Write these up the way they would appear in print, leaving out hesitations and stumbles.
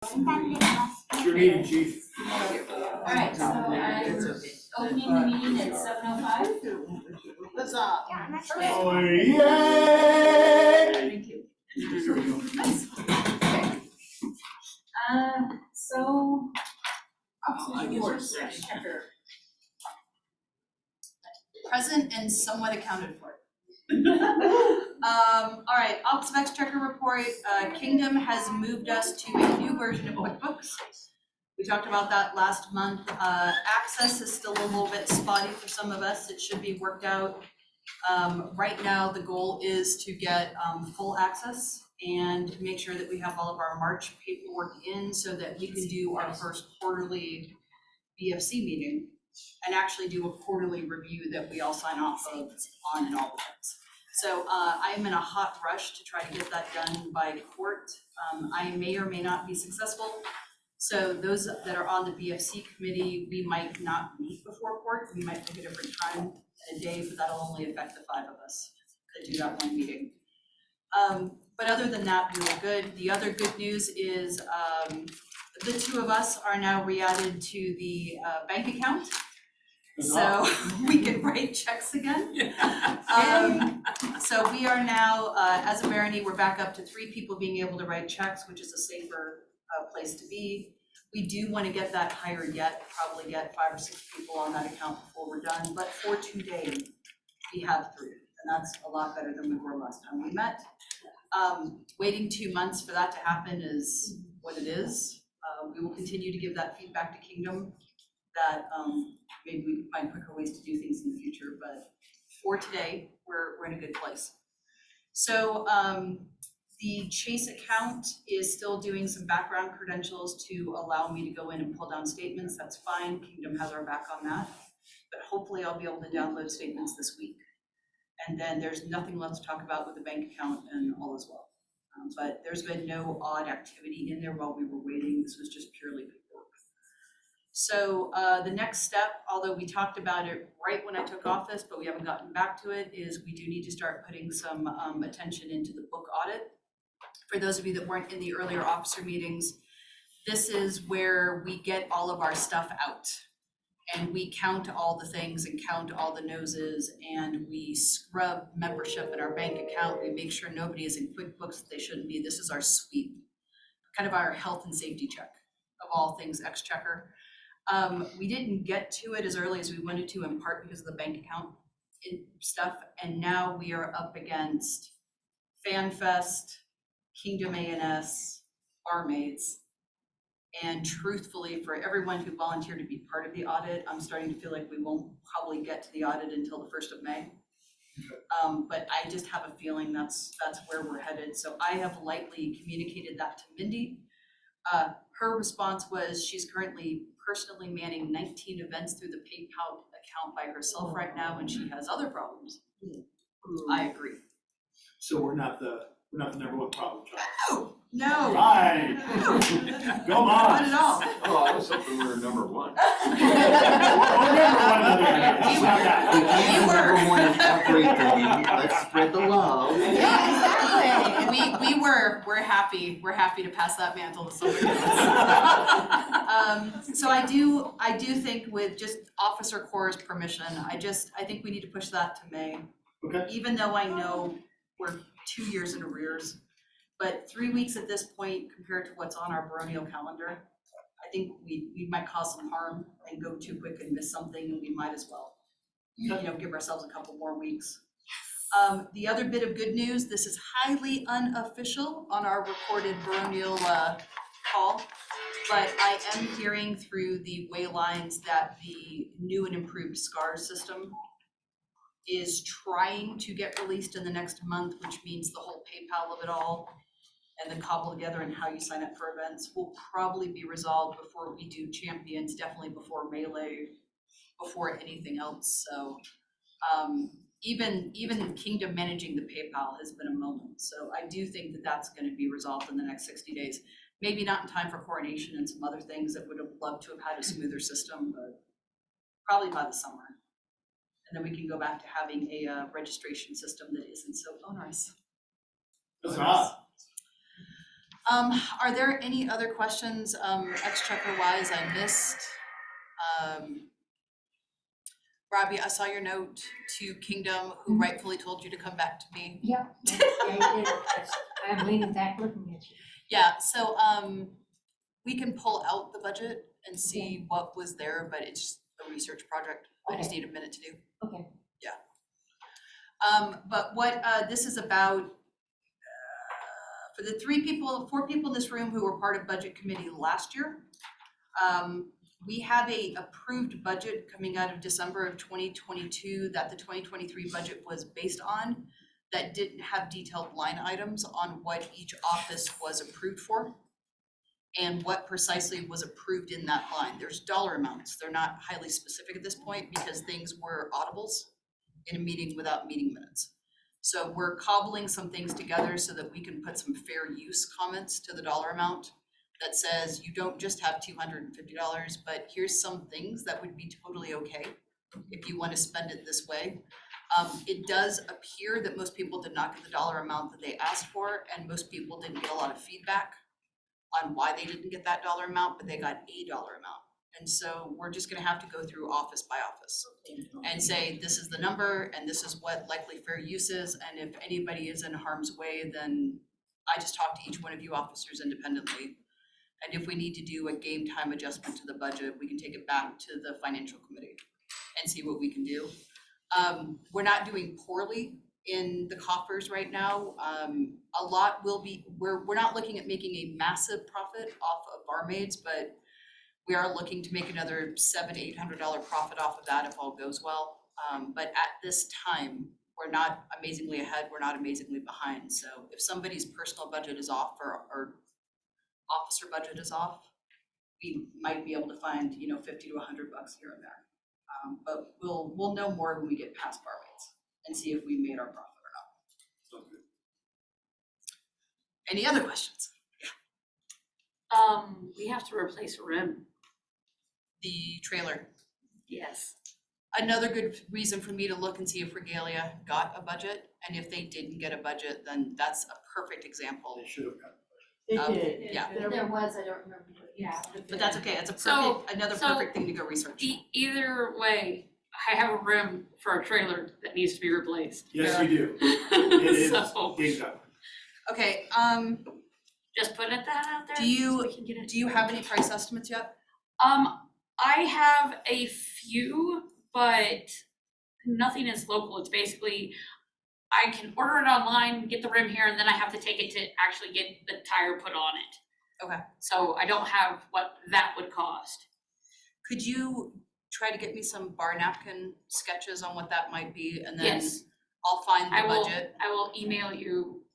Your meeting, chief. Alright, so I'm opening the meeting at 7:05. What's up? Oh, yay! Thank you. Nice. Okay. So. Checker. Present and somewhat accounted for. All right, Office of Exchequer report. Kingdom has moved us to a new version of QuickBooks. We talked about that last month. Access is still a little bit spotty for some of us. It should be worked out. Right now, the goal is to get full access and make sure that we have all of our March paperwork in so that we can do our first quarterly BFC meeting and actually do a quarterly review that we all sign off of on and all the things. So I am in a hot rush to try to get that done by court. I may or may not be successful. So those that are on the BFC committee, we might not meet before court. We might pick a different time and a day, but that'll only affect the 5 of us that do that one meeting. But other than that, we were good. The other good news is the 2 of us are now re-added to the bank account. So we can write checks again. So we are now, as a Barony, we're back up to 3 people being able to write checks, which is a safer place to be. We do want to get that higher yet, probably get 5 or 6 people on that account before we're done. But for today, we have 3, and that's a lot better than we were last time we met. Waiting 2 months for that to happen is what it is. We will continue to give that feedback to Kingdom that maybe we can find quicker ways to do things in the future, but for today, we're in a good place. So the Chase account is still doing some background credentials to allow me to go in and pull down statements. That's fine. Kingdom has our back on that, but hopefully I'll be able to download statements this week. And then there's nothing left to talk about with the bank account and all as well. But there's been no odd activity in there while we were waiting. This was just purely paperwork. So the next step, although we talked about it right when I took office, but we haven't gotten back to it, is we do need to start putting some attention into the book audit. For those of you that weren't in the earlier officer meetings, this is where we get all of our stuff out. And we count all the things and count all the noses, and we scrub membership in our bank account. We make sure nobody is in QuickBooks that they shouldn't be. This is our sweep, kind of our health and safety check of all things Exchequer. We didn't get to it as early as we wanted to, in part because of the bank account stuff. And now we are up against FanFest, Kingdom A&S, Barmaids. And truthfully, for everyone who volunteered to be part of the audit, I'm starting to feel like we won't probably get to the audit until the 1st of May. But I just have a feeling that's where we're headed. So I have lightly communicated that to Mindy. Her response was she's currently personally manning 19 events through the PayPal account by herself right now, and she has other problems. I agree. So we're not the number 1 problem child. No. Right. Go on. Not at all. Oh, I was hoping we were number 1. You were. Number 1 in everything. Let's spread the love. Yeah, exactly. We were. We're happy. We're happy to pass that mantle to somebody else. So I do think, with just Officer Corps' permission, I think we need to push that to May. Okay. Even though I know we're 2 years in arrears. But 3 weeks at this point, compared to what's on our baronial calendar, I think we might cause some harm and go too quick and miss something, and we might as well, give ourselves a couple more weeks. The other bit of good news, this is highly unofficial on our recorded baronial call, but I am hearing through the way lines that the new and improved SCARS system is trying to get released in the next month, which means the whole PayPal of it all and the cobble together and how you sign up for events will probably be resolved before we do champions, definitely before Melee, before anything else. So even Kingdom managing the PayPal has been a moment. So I do think that that's going to be resolved in the next 60 days. Maybe not in time for coronation and some other things that would have loved to have had a smoother system, but probably by the summer. And then we can go back to having a registration system that isn't so onerous. That's not. Are there any other questions, exchequer wise I missed? Robbie, I saw your note to Kingdom, who rightfully told you to come back to me. Yeah, I did. I'm leaning back looking at you. Yeah, so, we can pull out the budget and see what was there, but it's just a research project. I just Okay. need a minute to do. Okay. But what, this is about, for the four people in this room who were part of budget committee last year, we have a approved budget coming out of December of 2022 that the 2023 budget was based on, that didn't have detailed line items on what each office was approved for and what precisely was approved in that line. There's dollar amounts. They're not highly specific at this point because things were audibles in a meeting without meeting minutes. So we're cobbling some things together so that we can put some fair use comments to the dollar amount that says you don't just have $250, but here's some things that would be totally okay if you want to spend it this way. It does appear that most people did not get the dollar amount that they asked for, and most people didn't get a lot of feedback on why they didn't get that dollar amount, but they got a dollar amount. And so we're just gonna have to go through office by office and say, this is the number and this is what likely fair use is. And if anybody is in harm's way, then I just talk to each one of you officers independently. And if we need to do a game time adjustment to the budget, we can take it back to the financial committee and see what we can do. We're not doing poorly in the coffers right now. A lot will be, we're not looking at making a massive profit off of barmaids, but we are looking to make another $700 to $800 profit off of that if all goes well. But at this time, we're not amazingly ahead, we're not amazingly behind. So if somebody's personal budget is off or officer budget is off, we might be able to find, $50 to $100 here and there. But we'll know more when we get past barmaids and see if we made our profit or not. Any other questions? We have to replace a rim. The trailer. Yes. Another good reason for me to look and see if Regalia got a budget, and if they didn't get a budget, then that's a perfect example. They should have gotten. Yeah, There was, I don't remember. Yeah. but that's okay, it's a So- perfect, another so perfect thing to go research. Either way, I have a rim for a trailer that needs to be replaced. Yes, you do. It is So, dinged up. Okay, just putting that out there. Do you- so we can get it. do you have any price estimates yet? I have a few, but nothing is local. It's basically, I can order it online, get the rim here, and then I have to take it to actually get the tire put on it. Okay. So I don't have what that would cost. Could you try to get me some bar napkin sketches on what that might be, and then Yes. I'll find the I budget? will email you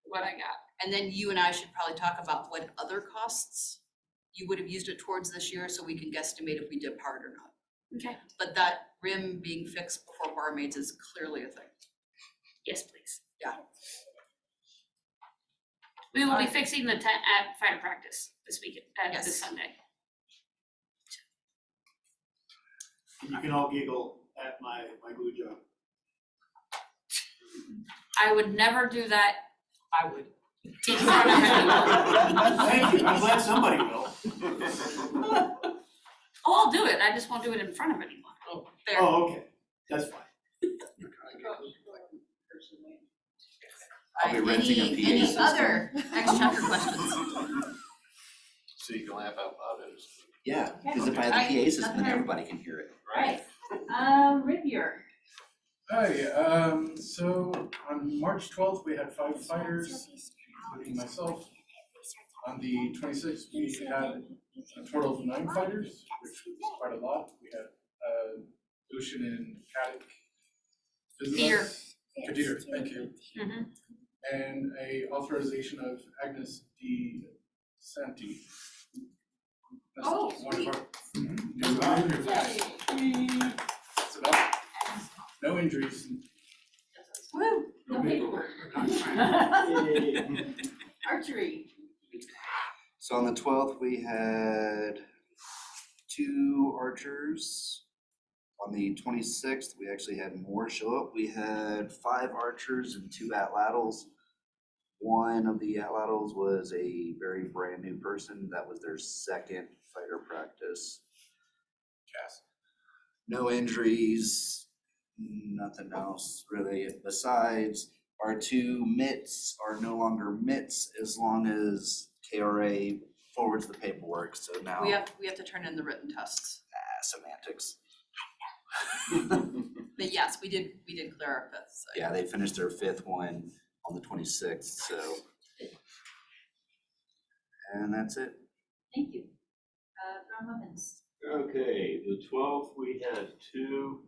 what I got. And then you and I should probably talk about what other costs you would have used it towards this year, so we can guesstimate if we did part or not. Okay. But that rim being fixed before barmaids is clearly a thing. Yes, please. Yeah. We will be Alright. fixing the tent at fire practice this weekend, this Yes. Sunday. You can all giggle at my glue job. I would never do that I would. in front of anyone. Thank you, I'm glad somebody will. Oh, I'll do it, I just won't do it in front of anyone. Fair. Oh, okay, that's fine. I'll be renting a PA Any system. other exchequer questions? So you can laugh out loud at us. Yeah, because if I have the PA system, then everybody can hear it. Right. Rivier. Hi, so on March 12th, we had 5 fighters, including myself. On the 26th, we had a total of 9 fighters, which was quite a lot. We had Lucian and Kadik visit us. Kadir, thank you. Mhm. And a authorization of Agnes D. Santi. That's Oh, one of our New hire. So no injuries. Woo. No paperwork. Archery. So on the 12th, we had 2 archers. On the 26th, we actually had more show up. We had 5 archers and 2 atlatls, One of the outlaws was a very brand new person. That was their second fighter practice. Cass. No injuries, nothing else really. Besides, our 2 mitts are no longer mitts as long as KRA forwards the paperwork, so now We have to turn in the written tests. semantics. But yes, we did clear our fifth, so. Yeah, they finished their 5th one on the 26th, so. And that's it. Thank you. From Evans. Okay, the 12th, we had 2,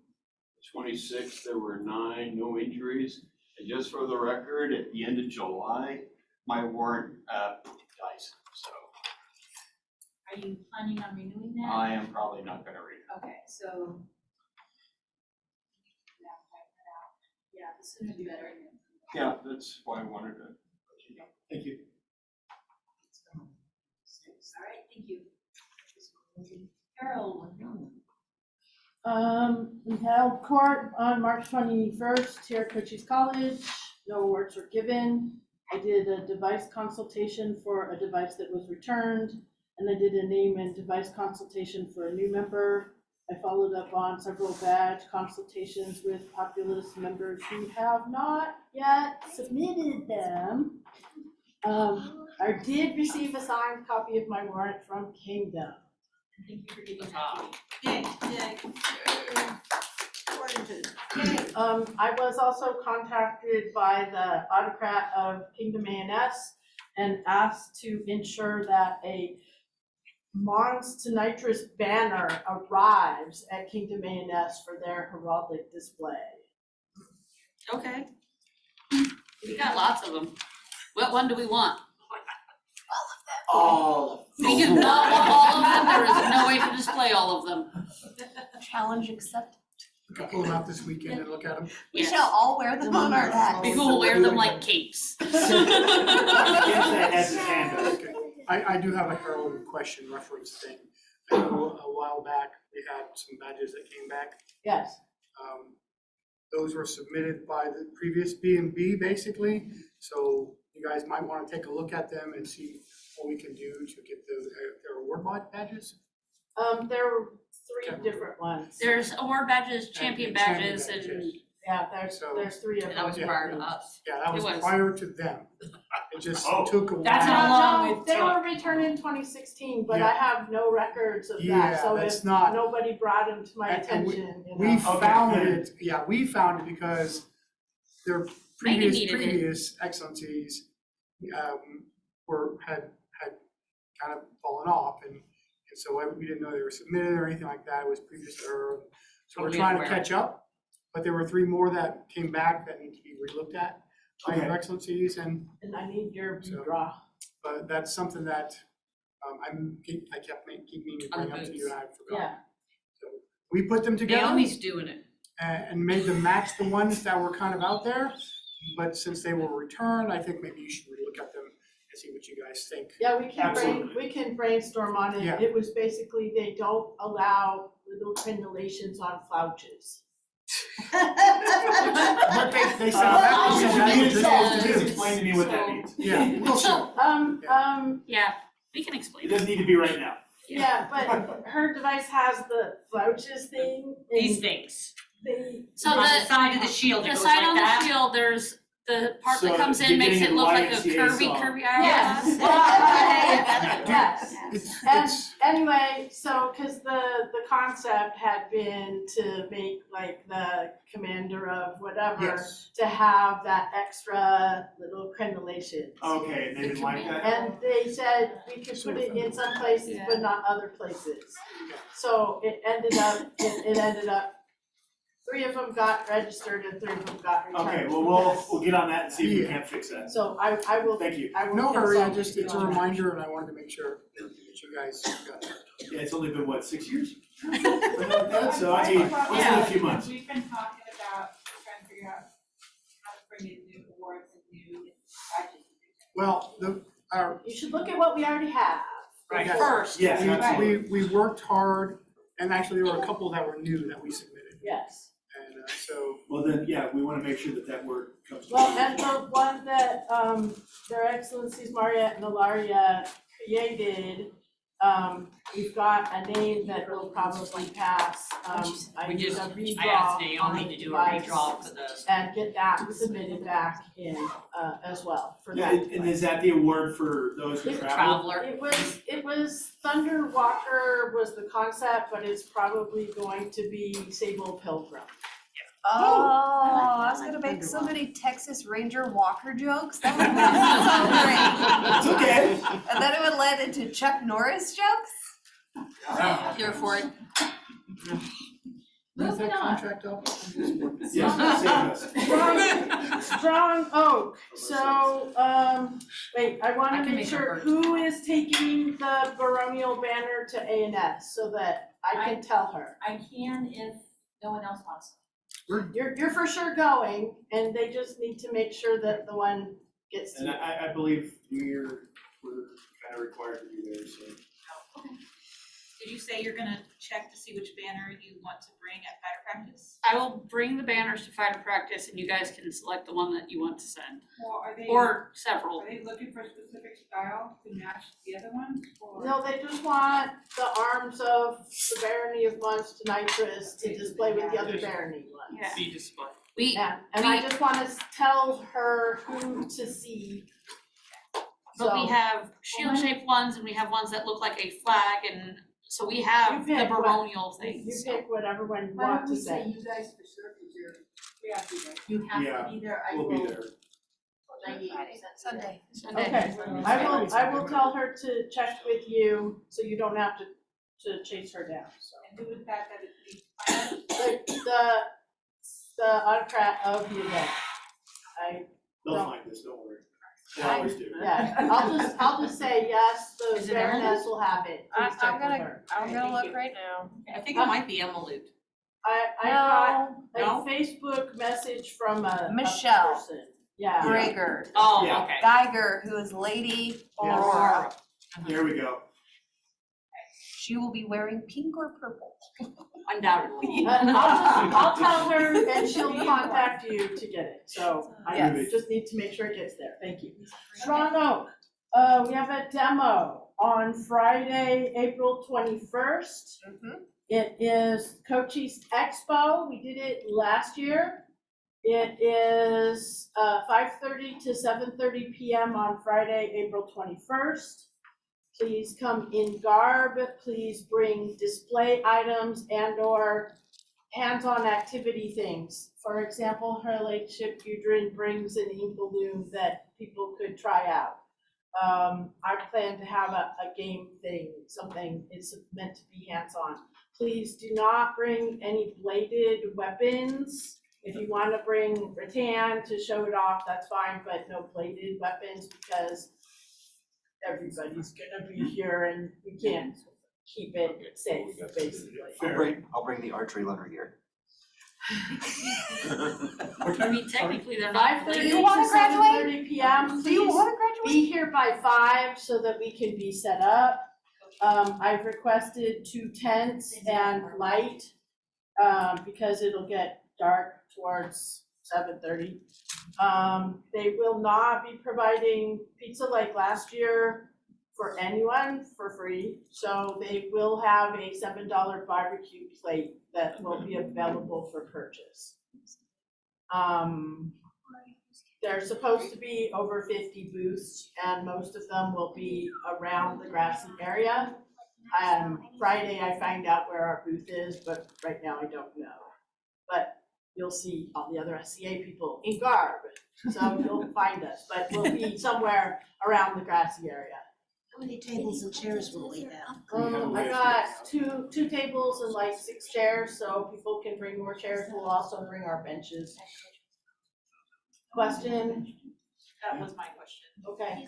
the 26th, there were 9, no injuries. And just for the record, at the end of July, my warrant dies, so Are you planning on renewing that? I am probably not gonna read it. Okay, so. Yeah, the sooner the better. Yeah, that's why I wanted to let you know. Thank you. All right, thank you. Carol, We held court on March 21st here at Cochise College. No awards were given. I did a device consultation for a device that was returned, and I did a name and device consultation for a new member. I followed up on several badge consultations with Populace members who have not yet submitted them. I did receive a signed copy of my warrant from Kingdom. thank you for giving that to me. I was also contacted by the autocrat of Kingdom ANS and asked to ensure that a Mons Tonitrus banner arrives at Kingdom ANS for their heraldic display. Okay. We got lots of them. What one do we want? All We do not want all of them, there is no way to display all of them. Challenge accepted. We can pull them out this weekend and look at them. We Yes. shall all wear them on our hats. We will wear them like capes. Yes, that has his hand up. Okay. I do have a heralded question reference thing. I know a while back, we had some badges that came back. Yes. Those were submitted by the previous B&B basically. So you guys might want to take a look at them and see what we can do to get their award badges. There were 3 different ones. There's award badges, champion And champion badges, and badges. Yeah, So- there's 3 of them. And that was prior to us. Yeah, that It was was. prior to them. It just Oh. took a while. That's how long No, with they Tom. were returned in 2016, but Yeah. I have no records of Yeah, that, so that's if not- nobody brought them to my And we- attention, you We know. found good. it, we found it because their Megan needed it. previous excellencies had kind of fallen off and so we didn't know they were submitted or anything like that. It was previous to her. So we're Totally trying to unaware. catch up, but there were 3 more that came back that need to be relooked at by your Okay. excellencies and And I need your So- draw. but that's something that I kept keep meaning to On the bring up to you boots. and I forgot. Yeah. So we put them together Naomi's doing it. and made them match the ones that were kind of out there. But since they were returned, I think maybe you should relook at them and see what you guys think. Yeah, we Absolutely. can brainstorm on it. Yeah. It was basically, they don't allow little crenulations on flouches. But they sound Just explain to me what that means. Yeah, we'll see. Yeah, we can It explain it. doesn't need to be right now. Yeah, but her device has the flouches thing. and These things. they- So On the the, side of the shield, it the goes side like on that. the shield, there's the part So that comes you're in, makes getting it a look like a YMCA curvy, song. curvy Yes. hourglass. Yes. And It's, anyway, so, cause the concept had been to make like the commander of whatever, yes, to have that extra little crenulation. Okay, and they didn't like that? And they said we could put it in some places, but not other places. So it ended up, 3 of them got registered and 3 of them got returned. Okay, well, we'll get on that and see if we can't fix that. So I will, Thank you. I will. no hurry, consult it's with a you on that. reminder and I wanted to make sure that you guys got that. Yeah, it's only been, what, 6 years? Something like that, so I mean, it's been a few months. We've been talking about trying to figure out how to bring in new awards and new badges. Well, You should look at what we already have. Right. Yes. First. Yes, absolutely. we worked hard and actually there were a couple that were new that we submitted. Yes. And so. Well, then, yeah, we wanna make sure that that word comes. Well, and the one that, Their Excellencies Mariette and Ilaria created, we've got a name that will probably pass. I need a redraw I asked Naomi on to the do a device redraw for the, and get that submitted back in, as well for Yeah, that. and is that the award for those who travel? traveler. It was Thunder Walker was the concept, but it's probably going to be Sable Pilgrim. Oh, I was gonna make so many Texas Ranger Walker jokes. That would be so great. It's okay. And then it would land into Chuck Norris jokes. Here for it. Where's that contract up? Yes, save us. Strong Oak, so, wait, I I wanna can make make sure a who is taking the baronial banner to A&S so that I can tell her. I can if no one else wants to. You're for sure going, and they just need to make sure that the one gets to And you. I believe we're kind of required to be there, so. Did you say you're gonna check to see which banner you want to bring at fighter practice? I will bring the banners to fighter practice and you guys can select the one that you want to send, Well, are they? or several. Are they looking for a specific style to match the other ones, or? No, they just want the arms of the Barony of Mons Tonitrus to display with the other Barony ones. Yeah. Be display. We, Yeah, and I just wanna tell her who to see. but we So, have shield shaped ones and we have ones that look like a flag, and so we have the You pick what- baronial you things. pick whatever one you Why want don't to we say say. you guys for sure, cause we have to be there. You have Yeah, to be there, I We'll will. be there. 98% Sunday. Sunday. Okay, I will tell her to check with you, so you don't have to chase her down, so. And who is that it be? The autocrat of the event. They'll No. find this, don't worry. They always do. Yeah, I'll just say yes, the Is it Emerald? Baroness will have it, please check with her. I'm gonna look right now. I think it might be Emily. I got No, a Facebook message from a Michelle. person. Yeah. Gregor, Oh, Yeah. okay. Geiger, who is Lady Yeah. Aurora. There we go. She will be wearing pink or purple. Undoubtedly. I'll tell her and she'll contact you to get it, so I Yes. just need to make sure it gets there, thank you. Strong Oak, we have a demo on Friday, April 21st. It is Cochise Expo, we did it last year. It is 5:30 to 7:30 PM on Friday, April 21st. Please come in garb, please bring display items and or hands-on activity things. For example, her Ladyship Gudrun brings an ink balloon that people could try out. I plan to have a game thing, something, it's meant to be hands-on. Please do not bring any bladed weapons. If you wanna bring rattan to show it off, that's fine, but no bladed weapons because everybody's gonna be here and we can't keep it safe, basically. I'll bring the archery leather gear. I mean, technically, they're not. 5:30 Do you to wanna graduate? 7:30 PM, Do you please wanna graduate? be here by 5 so that we can be set up. I've requested 2 tents and light, because it'll get dark towards 7:30. They will not be providing pizza like last year for anyone for free, so they will have a $7 barbecue plate that will be available for purchase. There's supposed to be over 50 booths, and most of them will be around the grassy area. Friday, I find out where our booth is, but right now I don't know. But you'll see all the other SCA people in garb, so you'll find us, but we'll be somewhere around the grassy area. How many tables and chairs will we have? I got two tables and like 6 chairs, so people can bring more chairs. We'll also bring our benches. Question? That was my question. Okay.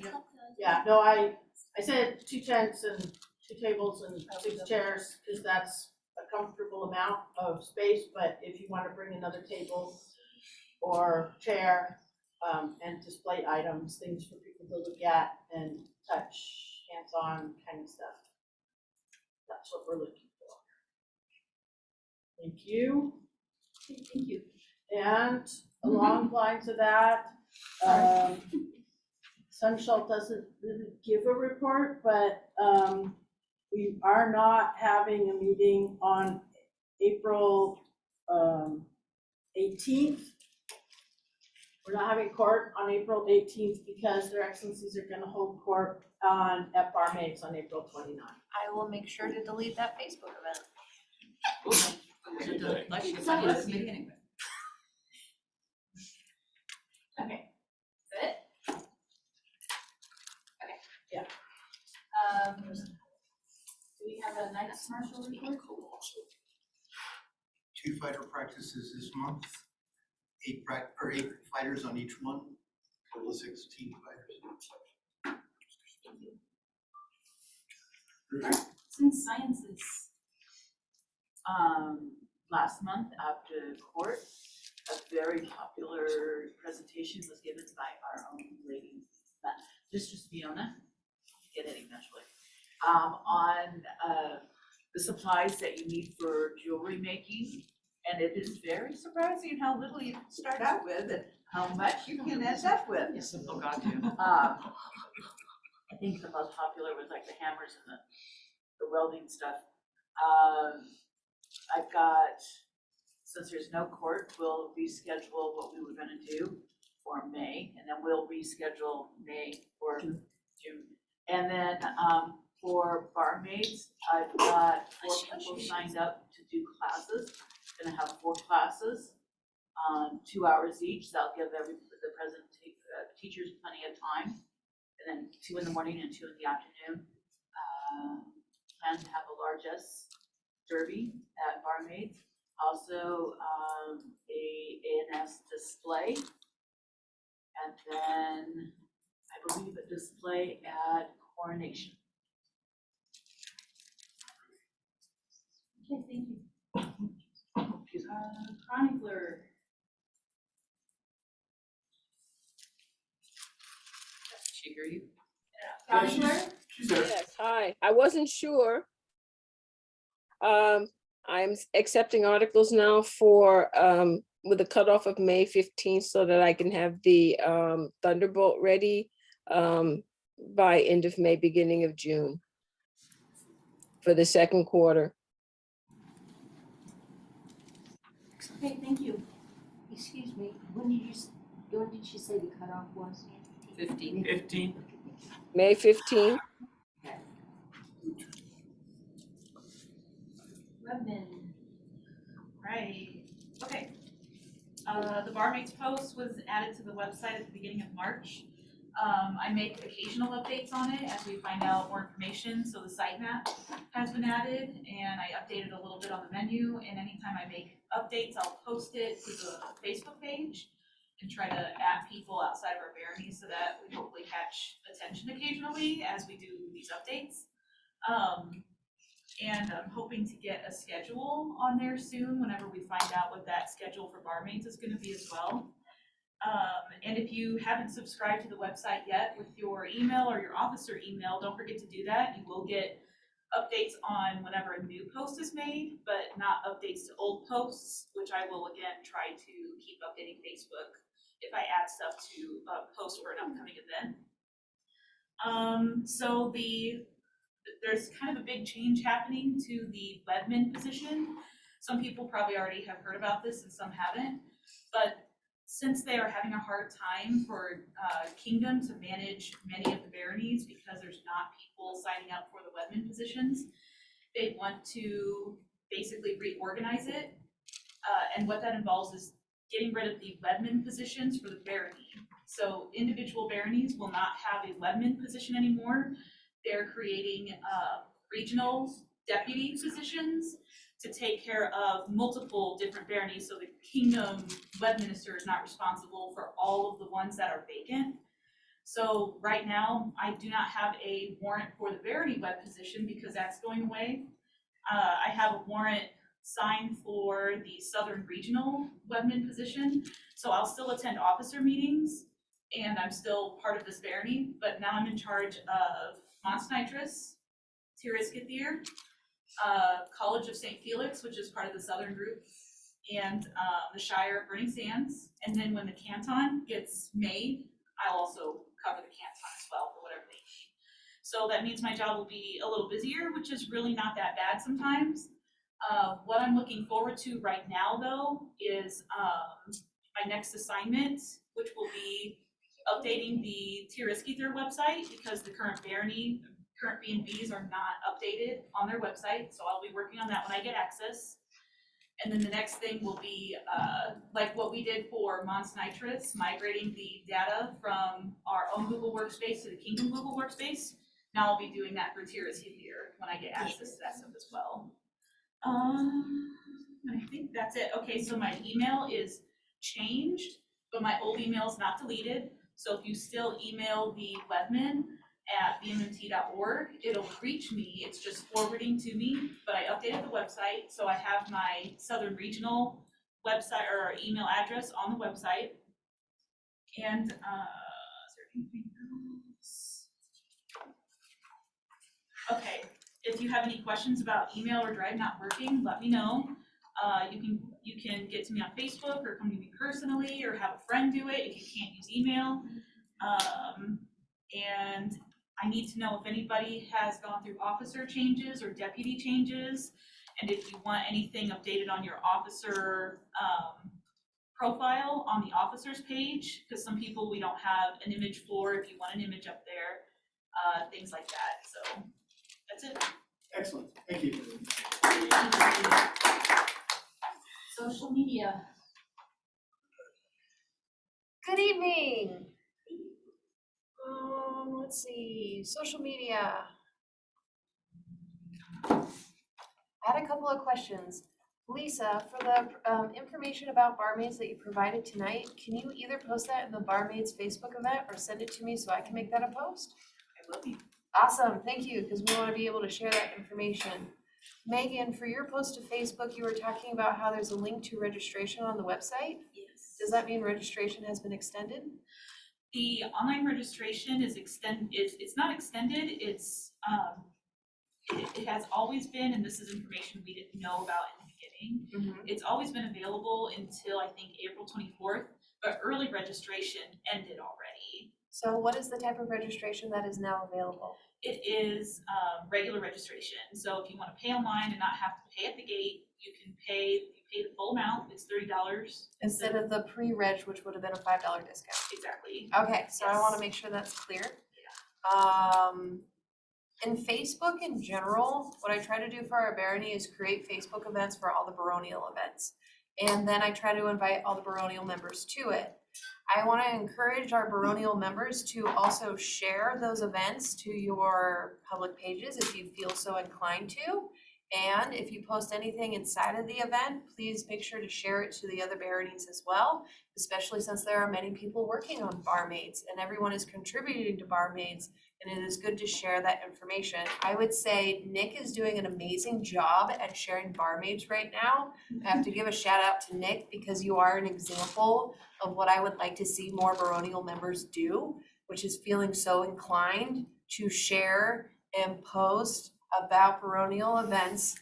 Yeah, no, I said 2 tents and 2 tables and 6 chairs, because that's a comfortable amount of space, but if you wanna bring another table or chair, and display items, things for people to look at and touch, hands-on kind of stuff. That's what we're looking for. Thank you. Okay, thank you. And along the lines of that, Sunshalt doesn't really give a report, but, we are not having a meeting on April, 18th. We're not having court on April 18th because their excellencies are gonna hold court at Barmaids on April 29th. I will make sure to delete that Facebook event. Okay, is that it? Do we have a night marshal report? 2 fighter practices this month, 8 fighters on each one, total of 16 fighters. Since sciences, last month after court, a very popular presentation was given by our own lady, Mistress Fiona, get it eventually, on the supplies that you need for jewelry making. And it is very surprising how little you can start out with and how much you can end up with. Oh, God, too. I think the most popular was like the hammers and the welding stuff. I've got, since there's no court, we'll reschedule what we were gonna do for May, and then we'll reschedule May for June. And then, for barmaids, I've got 4 people signed up to do classes. Gonna have 4 classes, 2 hours each. That'll give teachers plenty of time. And then 2 in the morning and 2 in the afternoon. Plan to have a largesse derby at Barmaids. Also, a ANS display. And then I believe a display at Coronation. Okay, thank you. Chronicler. She hear you? Chronicler? She's there. Yes, hi. I wasn't sure. I'm accepting articles now for, with a cutoff of May 15th so that I can have the Thunderbolt ready by end of May, beginning of June for the second quarter. Okay, thank you. Excuse me, when did she say the cutoff was? 15. May 15th. Redmond. Right, okay. The barmaids post was added to the website at the beginning of March. I make occasional updates on it as we find out more information, so the site map has been added, and I updated a little bit on the menu, and anytime I make updates, I'll post it to the Facebook page and try to add people outside of our barony so that we hopefully catch attention occasionally as we do these updates. And I'm hoping to get a schedule on there soon whenever we find out what that schedule for barmaids is gonna be as well. And if you haven't subscribed to the website yet with your email or your officer email, don't forget to do that. You will get updates on whenever a new post is made, but not updates to old posts, which I will again try to keep updating Facebook if I add stuff to post for an upcoming event. So there's kind of a big change happening to the leadman position. Some people probably already have heard about this and some haven't, but since they are having a hard time for Kingdom to manage many of the baronies because there's not people signing up for the leadman positions, they want to basically reorganize it. And what that involves is getting rid of the leadman positions for the barony. So individual baronies will not have a leadman position anymore. They're creating regional deputy positions to take care of multiple different baronies, so the Kingdom lead minister is not responsible for all of the ones that are vacant. So right now, I do not have a warrant for the barony lead position because that's going away. I have a warrant signed for the Southern Regional leadman position, so I'll still attend officer meetings, and I'm still part of this barony, but now I'm in charge of Mons, Tonitrus, College of St. Felix, which is part of the Southern group, and the Shire of Burning Sands. And then when the canton gets made, I'll also cover the canton as well for whatever they need. So that means my job will be a little busier, which is really not that bad sometimes. What I'm looking forward to right now, though, is my next assignment, which will be updating the Tiriskether website, because the current B&Bs are not updated on their website. So I'll be working on that when I get access. And then the next thing will be like what we did for Mons Tonitrus, migrating the data from our own Google Workspace to the Kingdom Google Workspace. Now I'll be doing that for Tiriskether when I get access to that stuff as well. I think that's it. Okay, so my email is changed, but my old email is not deleted. So if you still email the webman at bmmt.org, it'll reach me. It's just forwarding to me, but I updated the website, so I have my Southern Regional website or email address on the website. And is there anything else? Okay, if you have any questions about email or Drive not working, let me know. You can get to me on Facebook or come to me personally or have a friend do it if you can't use email. And I need to know if anybody has gone through officer changes or deputy changes, and if you want anything updated on your officer profile on the officers page, because some people we don't have an image for. If you want an image up there, things like that. So that's it. Excellent, thank you. Social media. Good evening. Let's see, social media. I had a couple of questions. Lisa, for the information about barmaids that you provided tonight, can you either post that in the barmaids Facebook event or send it to me so I can make that a post? I will be. Awesome, thank you, because we want to be able to share that information. Megan, for your post to Facebook, you were talking about how there's a link to registration on the website. Yes. Does that mean registration has been extended? The online registration is it's not extended, it's it has always been, and this is information we didn't know about in the beginning. It's always been available until I think April 24th, but early registration ended already. So what is the type of registration that is now available? It is regular registration. So if you want to pay online and not have to pay at the gate, you can pay the full amount. It's $30 Instead of the pre-reg, which would have been a $5 discount. Exactly. Okay, so Yes. I want to make sure that's clear. In Facebook in general, what I try to do for our Barony is create Facebook events for all the baronial events. And then I try to invite all the baronial members to it. I want to encourage our baronial members to also share those events to your public pages if you feel so inclined to. And if you post anything inside of the event, please make sure to share it to the other baronies as well, especially since there are many people working on barmaids and everyone is contributing to barmaids, and it is good to share that information. I would say Nick is doing an amazing job at sharing barmaids right now. I have to give a shout out to Nick because you are an example of what I would like to see more baronial members do, which is feeling so inclined to share and post about baronial events,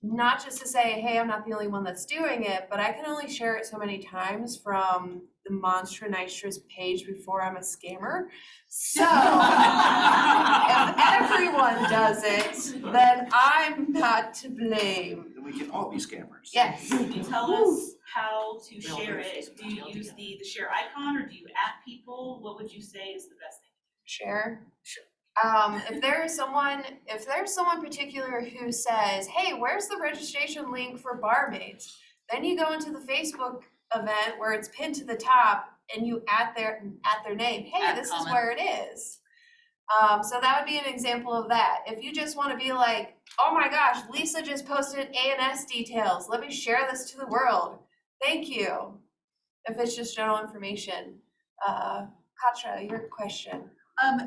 not just to say, hey, I'm not the only one that's doing it, but I can only share it so many times from the Mons Tonitrus page before I'm a scammer. So if everyone does it, then I'm not to blame. Then we can all be scammers. Yes. Can you tell us how to share it? Do you use the share icon or do you at people? What would you say is the best thing? Share. If there's someone particular who says, hey, where's the registration link for barmaids? Then you go into the Facebook event where it's pinned to the top and you add their name. Hey, this is where it is. So that would be an example of that. If you just want to be like, oh my gosh, Lisa just posted A&S details. Let me share this to the world. Thank you. If it's just general information. Katra, your question.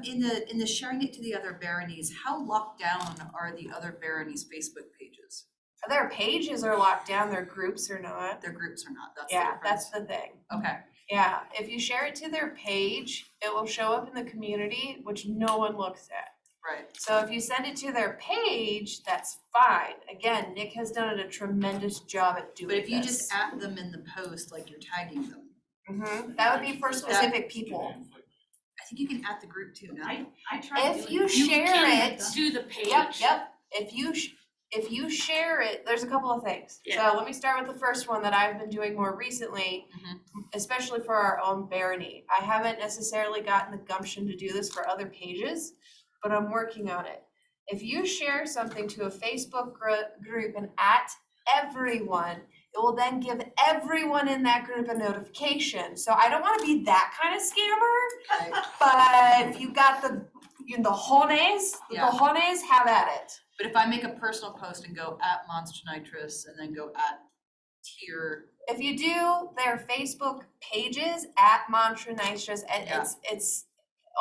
In the sharing it to the other baronies, how locked down are the other baronies' Facebook pages? Their pages are locked down, their groups are not. Their groups are not, that's the Yeah, difference. that's the thing. Okay. Yeah, if you share it to their page, it will show up in the community, which no one looks at. Right. So if you send it to their page, that's fine. Again, Nick has done a tremendous job at doing But this. if you just at them in the post, like you're tagging them, That would be for specific people. I think you can at the group too, no? I tried If doing you that. share can it, do the page. Yep. If you share it, there's a couple of things. Yeah. So let me start with the first one that I've been doing more recently, especially for our own Barony. I haven't necessarily gotten the gumption to do this for other pages, but I'm working on it. If you share something to a Facebook group and at everyone, it will then give everyone in that group a notification. So I don't want to be that kind of scammer, but if you got the cojones, have at it. But if I make a personal post and go at Mons Tonitrus and then go at tier, If you do their Facebook pages at Tonitrus, it's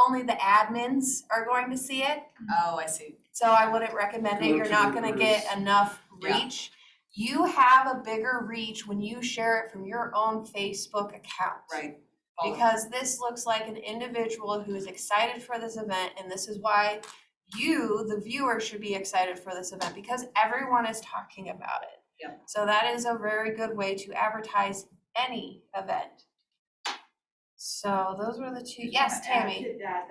only the admins are going to see it. oh, I see. So I wouldn't recommend it. You're not gonna get enough reach. You have a bigger reach when you share it from your own Facebook account. Right. Because this looks like an individual who is excited for this event, and this is why you, the viewer, should be excited for this event, because everyone is talking about it. Yeah. So that is a very good way to advertise any event. So those were the two. Yes, Tammy. To that,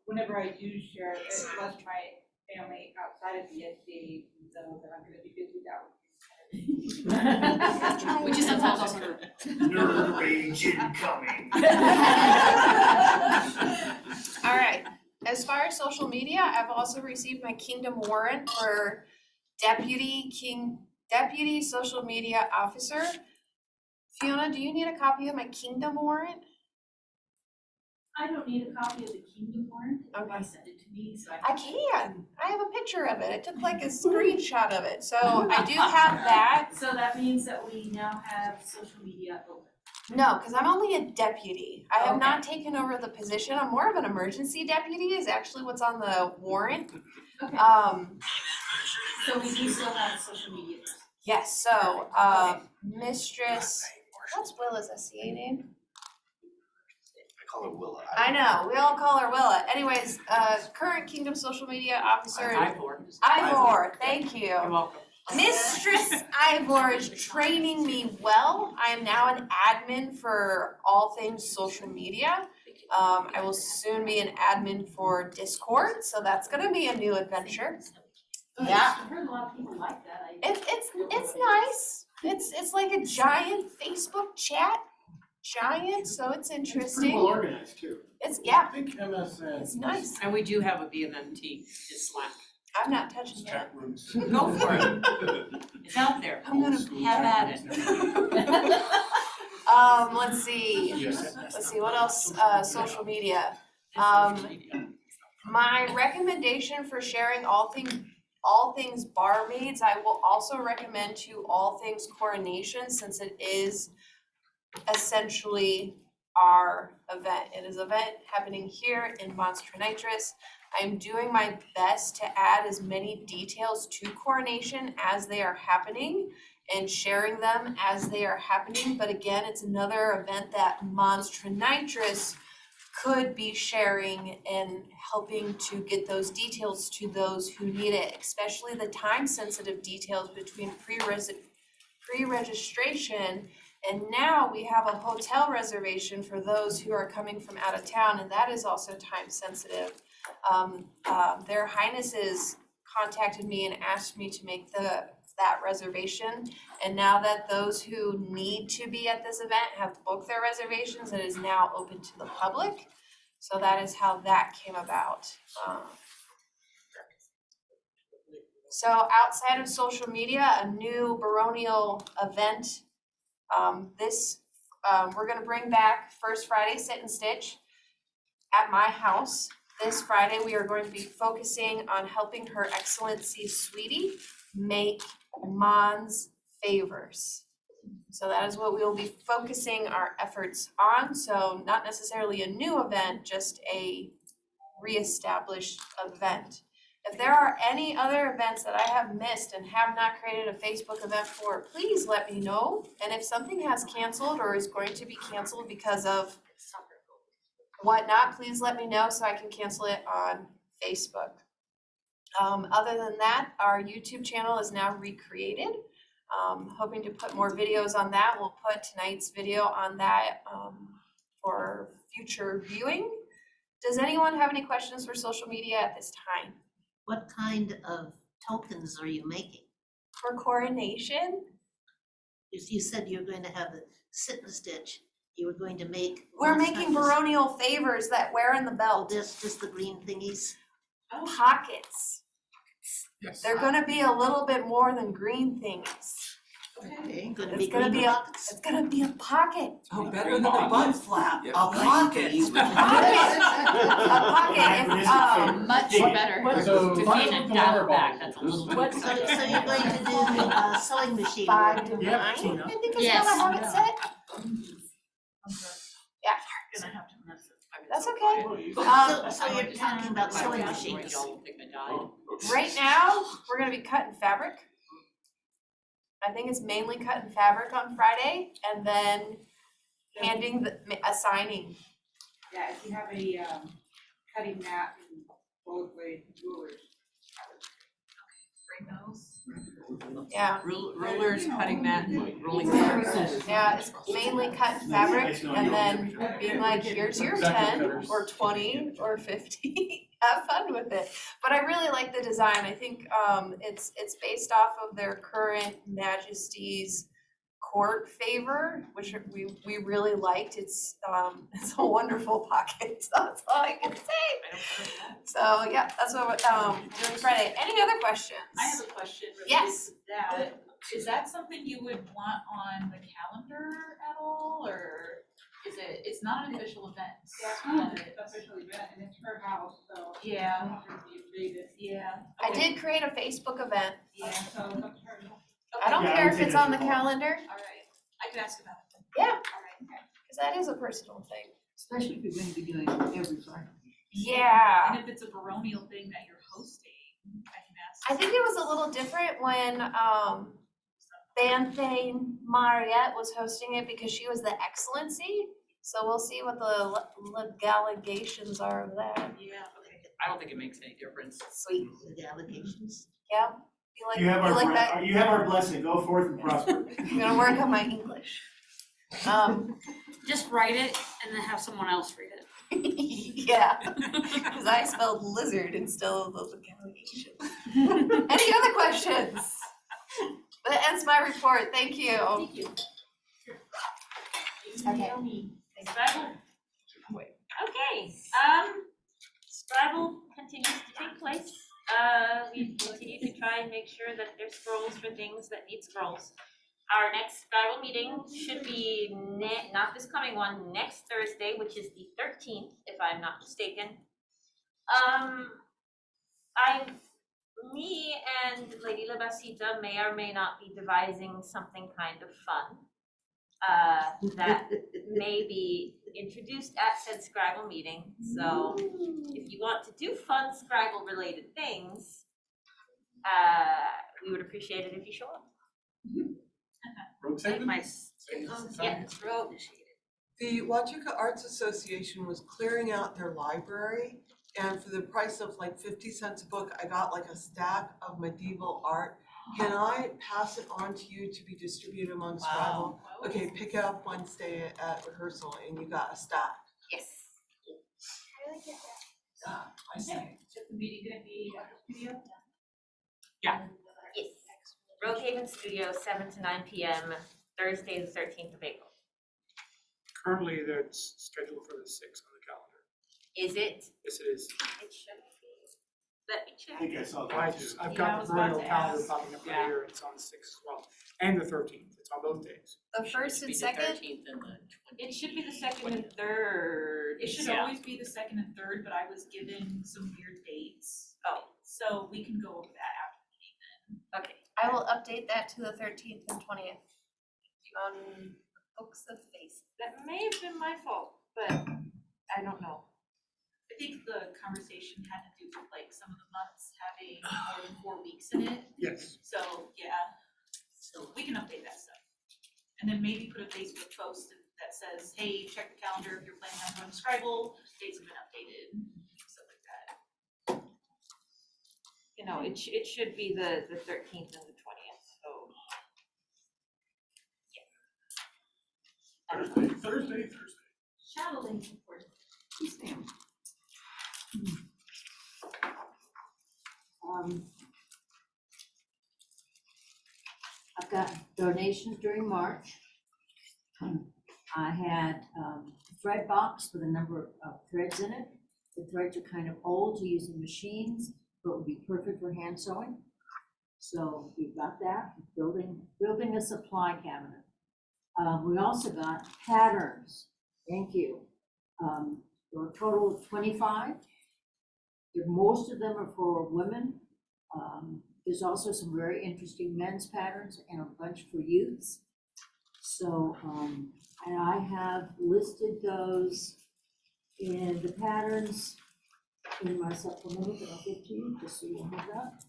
whenever I do share it, unless my family outside of the SD know that I'm gonna be busy, that would be Which is sometimes also Nerd rage incoming. All right. As far as social media, I've also received my Kingdom warrant for deputy social media officer. Fiona, do you need a copy of my Kingdom warrant? I don't need a copy of the Kingdom warrant, if I send it to me, so I can. I have a picture of it. I took like a screenshot of it. So I do have that. So that means that we now have social media open. No, because I'm only a deputy. I have Okay. not taken over the position. I'm more of an emergency deputy is actually what's on the warrant. Okay. So we do still have a social media person. Yes, so Mistress, what's Willa's SCA name? I call her Willa. I know, we all call her Willa. Anyways, current Kingdom social media officer. Ivor, thank you. You're welcome. Mistress Ivor is training me well. I am now an admin for all things social media. I will soon be an admin for Discord, so that's gonna be a new adventure. Yeah. I've heard a lot of people like that. It's nice. It's like a giant Facebook chat, so it's It's pretty interesting. well organized too. It's I think MSN. it's nice. And we do have a BMT, it's Slack. I'm not touching it. Chat rooms. Go for it. It's out there. I'm gonna Have at it. Let's see. Yes. Let's see, what else? Social media. My recommendation for sharing all things barmaids, I will also recommend to all things coronation, since it is essentially our event. It is an event happening here in Mons Tonitrus. I'm doing my best to add as many details to coronation as they are happening and sharing them as they are happening. But again, it's another event that Mons Tonitrus could be sharing and helping to get those details to those who need it, especially the time-sensitive details between pre-registration and now we have a hotel reservation for those who are coming from out of town, and that is also time-sensitive. Their Highnesses contacted me and asked me to make that reservation. And now that those who need to be at this event have booked their reservations, it is now open to the public. So that is how that came about. So outside of social media, a new baronial event. We're gonna bring back First Friday Sit and Stitch at my house. This Friday, we are going to be focusing on helping Her Excellency Sweetie make Mons favors. So that is what we will be focusing our efforts on. So not necessarily a new event, just a reestablished event. If there are any other events that I have missed and have not created a Facebook event for, please let me know. And if something has canceled or is going to be canceled because of whatnot, please let me know so I can cancel it on Facebook. Other than that, our YouTube channel is now recreated. Hoping to put more videos on that. We'll put tonight's video on that for future viewing. Does anyone have any questions for social media at this time? What kind of tokens are you making? For coronation, If you said you're going to have a sit and stitch, you were going to make. we're well, it's making not just- baronial favors that wear in the Oh, belt. that's just the green thingies? Pockets. Yes. They're gonna be a little bit more than green things. Okay. Gonna It's be gonna green be a, pockets? it's gonna be a pocket. Oh, better than a butt flap, a pocket. A pocket if, Much better. So, To mine's gain a with the dial water back, bottle. that's a little bit. So you're going to do sewing machine 5 work? to 9, Yeah, I Tina. think is Yes. how I have it set. Yeah, Gonna have to mess it. that's okay. So you're talking about sewing machines? Y'all will pick my dial. Right now, we're gonna be cutting fabric. I think it's mainly cutting fabric on Friday and then assigning. Yeah, if you have a, cutting mat and both way rulers. Bring those. Yeah. Rulers, cutting mat, and rolling pins. Yeah, it's mainly cutting fabric and then being like, here's your 10 or 20 or 50. Have fun with it. But I really like the design. I think it's based off of their current Majesty's court favor, which we really liked. It's a wonderful pocket. That's all I can say. So yeah, that's what doing Friday. Any other questions? I have a question related Yes. to that. Is that something you would want on the calendar at all, or is it's not an official event? Yeah, it's an official event and it's her house, so. Yeah. I don't have to be invaded. Yeah. I did create a Facebook event. Yeah. So it's up to her. I don't Yeah, I care would if say it's that's on the your call. calendar. All right. I could ask about it. Yeah, All right. because that is a personal thing. Especially if you're going to be doing it every Friday. Yeah. And if it's a baronial thing that you're hosting, I can ask. I think it was a little different when Banthay Mariette was hosting it because she was the Excellency. So we'll see what the legalizations are of that. Yeah, okay. I don't think it makes any difference. Sweet. The allegations? Yeah. You have our, that? you have our blessing, go forth and prosper. I'm gonna work on my English. Just write it and then have someone else read it. Yeah, because I spelled lizard instead of the legalization. Any other questions? That ends my report. Thank you. Thank you. Okay. Scribble. Okay, Scribble continues to take place. We continue to try and make sure that there's scrolls for things that need scrolls. Our next Scribble meeting should be not this coming one, next Thursday, which is the 13th, if I'm not mistaken. Me and Lady Labasita may or may not be devising something kind of fun. That may be introduced at said Scribble meeting. So if you want to do fun Scribble related things, we would appreciate it if you show up. Rogue Saving? Yeah, it's rogue initiated. The Huachuca Arts Association was clearing out their library, and for the price of like 50 cents a book, I got like a stack of medieval art. Can I pass it on to you to be distributed among Scribble? Okay, pick it up Wednesday at rehearsal and you got a stack. Yes. I see. Is the meeting gonna be at the studio? Yes. Rogue Haven Studio, 7 to 9 p.m., Thursday, the 13th of April. Currently, that's scheduled for the 6th on the calendar. Is it? Yes, it is. It should be. Let me check. I think I saw that too. I've Yeah, I got was the about royal to calendar ask. popping up right Yeah. here, it's on the 6th as well, and the 13th, it's on both days. The first and second. It should be the second and third. It should always be the second and third, but I was given some weird dates. Oh. So we can go over that after the meeting then. Okay. I will update that to the 13th and 20th on Books of Faces. That may have been my fault, but I don't know. I think the conversation had to do with like some of the months having more than 4 weeks in it. Yes. So, yeah, so we can update that stuff. And then maybe put a Facebook post that says, hey, check the calendar if you're planning on going to Scribble, dates have been updated, stuff like that. you know, it should be the 13th and the 20th, so. Thursday. Shadowing, of course. Yes, ma'am. I've got donations during March. I had a thread box with a number of threads in it. The threads are kind of old to use in machines, but would be perfect for hand sewing. So we've got that, building a supply cabinet. We also got patterns, thank you. For a total of 25. Most of them are for women. There's also some very interesting men's patterns and a bunch for youths. So, and I have listed those in the patterns in my supplemental that I'll give to you, just so you have that.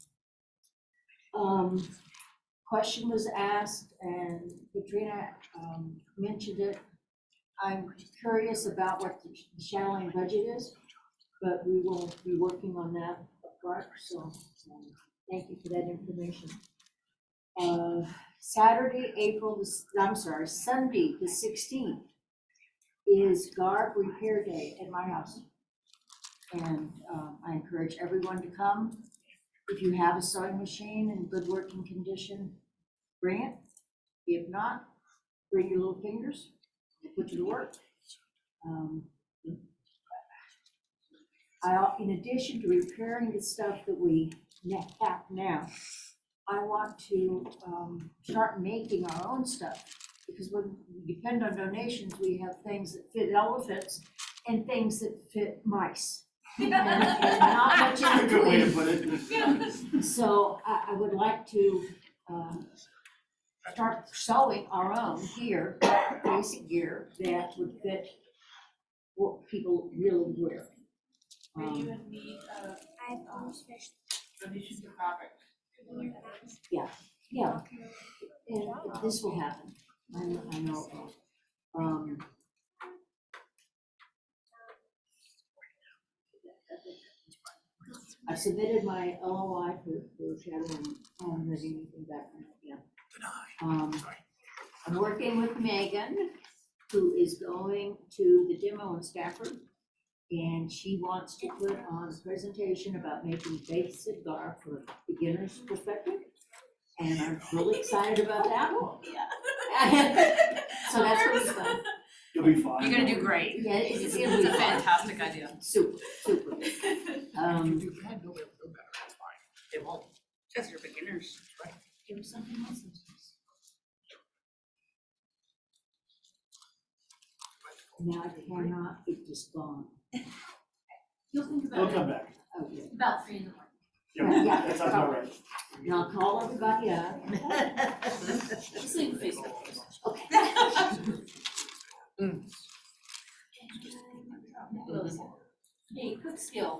Question was asked, and Katrina mentioned it. I'm curious about what the shadowing budget is, but we will be working on that apart, so thank you for that information. Sunday, the 16th is garb repair day at my house. And I encourage everyone to come. If you have a sewing machine in good working condition, bring it. If not, bring your little fingers and put it to work. In addition to repairing the stuff that we have now, I want to start making our own stuff, because when we depend on donations, we have things that fit elephants and things that fit mice. And not much in between. Good way to put it. So I would like to start sewing our own gear, basic gear that would fit what people really wear. Are you in need of, donation to fabric? Yeah, and this will happen, I know. I submitted my LOI for shadowing, ready anything back from it, yeah. I'm working with Megan, who is going to the demo in Stafford. And she wants to put on a presentation about making basic garb for beginners perspective. And I'm really excited about that one. Yeah. So that's gonna be fun. You'll be fine. You're gonna do great. Yeah, It's it'll a be fun. fantastic idea. Super. If you can, nobody will feel better, that's fine. It won't, because you're beginners. Right. Give me something else. Now I cannot, it just gone. You'll think They'll come back. Oh, yeah. About 3 in the morning. Yeah, that sounds about right. Now I'll call everybody up. Just leave the Facebook. Okay. Hey, quick skill.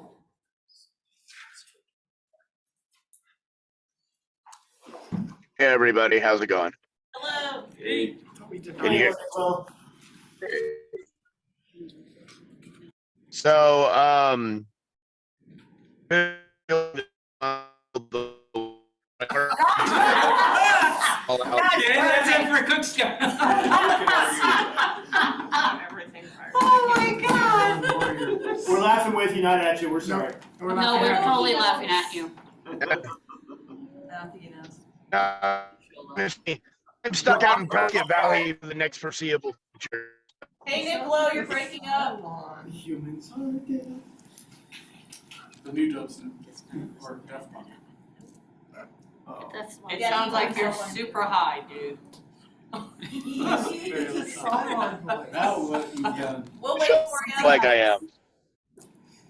Hey, everybody, how's it going? Hello. Hey. Can you hear? So, That's it for quick skill. Oh my God. We're laughing with you, not at you, we're sorry. No, we're totally laughing at you. I don't think he knows. I'm stuck out in Puckett Valley for the next foreseeable future. Hey, Niccolo, you're breaking up. Humans are dead. The new Dubson, or Def Punk. That's It sounds like you're super high, dude. Now what you've done. We'll wait for you. Like I am.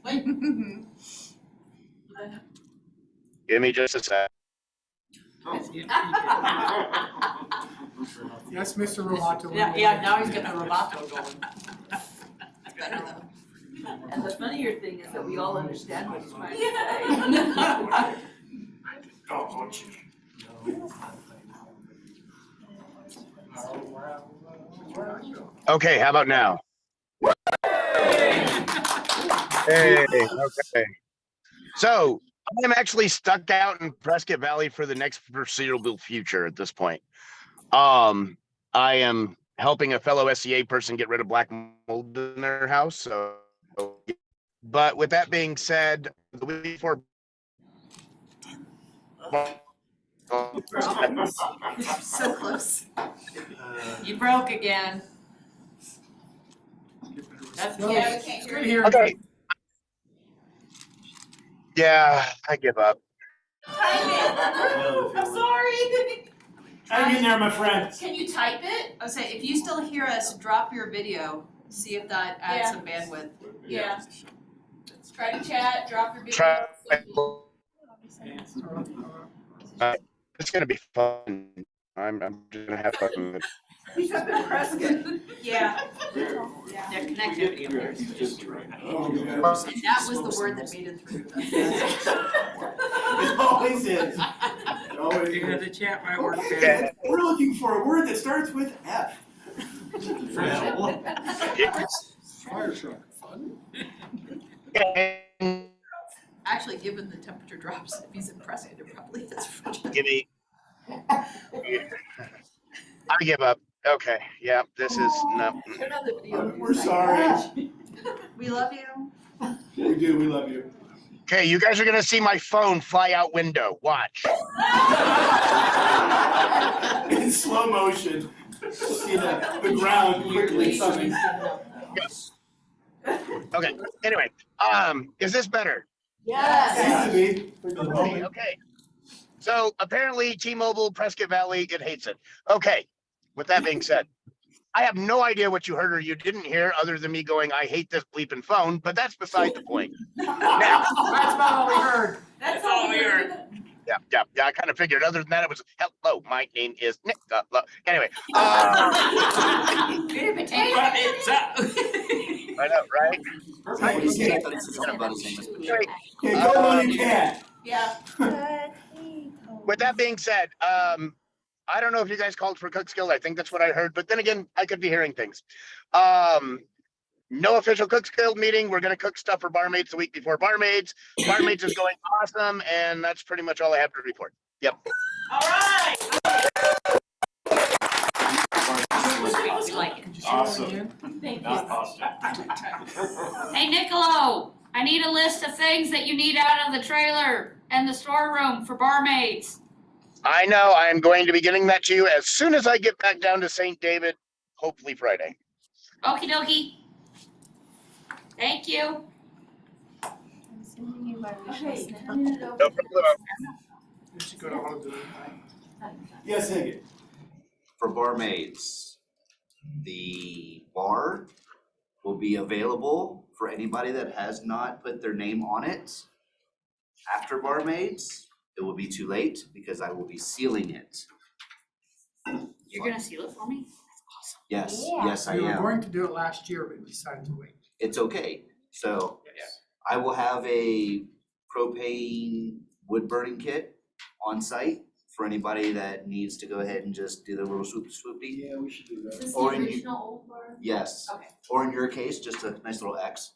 Wait. Give me just a sec. Yes, Mr. Roboto. Yeah, now he's getting the Roboto going. That's better though. And the funnier thing is that we all understand what he's trying to say. Okay, how about now? Hey, okay. So, I'm actually stuck out in Prescott Valley for the next foreseeable future at this point. I am helping a fellow SCA person get rid of black mold in their house. So, but with that being said, the week before. So close. You broke again. That's No, yeah, we it's can't good hear you. hearing from Okay. Yeah, I give up. I'm sorry. Hang in there, my friend. Can you type it? I say, if you still hear us, drop your video, see if that adds Yeah. some bandwidth. Yeah. Try to chat, drop your video. Try. It's gonna be fun. I'm just gonna have fun with it. He's up in Prescott. Yeah. Yeah. Their connectivity up there is just terrific. And that was the word that made it through. It always is. It always is. The chat might work Okay, we're looking for a word that starts with F. Fire truck, fun. Actually, given the temperature drops, if he's in Prescott, it probably is. Give me. I give up. Okay. Yeah, this is no. We're sorry. We love you. We do, we love you. Okay, you guys are gonna see my phone fly out window. Watch. In slow motion. See the ground quickly coming. Okay. Anyway, is this better? Yes. Okay. So apparently T-Mobile Prescott Valley, it hates it. Okay. With that being said, I have no idea what you heard or you didn't hear other than me going, I hate this bleeping phone, but that's beside the point. Now, That's about all we heard. That's all we heard. yeah, I kind of figured. Other than that, it was, hello, my name is Nick. Anyway. I know, right? Okay, go on, you can. Yeah. With that being said, I don't know if you guys called for Cook Guild. I think that's what I heard, but then again, I could be hearing things. No official Cook Guild meeting. We're gonna cook stuff for barmaids the week before barmaids. Barmaids is going awesome, and that's pretty much all I have to report. Yep. All right. We like it. Awesome. Thank Not you. pasta. Hey, Niccolo, I need a list of things that you need out of the trailer and the storeroom for barmaids. I know. I am going to be getting that to you as soon as I get back down to St. David, hopefully Friday. Okie dokie. Thank you. Okay. No problem. We should go to Honolulu. Yes, Higgin. For barmaids, the bar will be available for anybody that has not put their name on it. After barmaids, it will be too late because I will be sealing it. You're gonna seal it for me? Yes, Yeah. yes, I We were am. going to do it last year, but we decided to wait. It's okay. So I will have a propane wood burning kit on site for anybody that needs to go ahead and just do the little swoopy. Yeah, we should do Is that. this the Or in- original old bar? Yes. Okay. Or in your case, just a nice little X.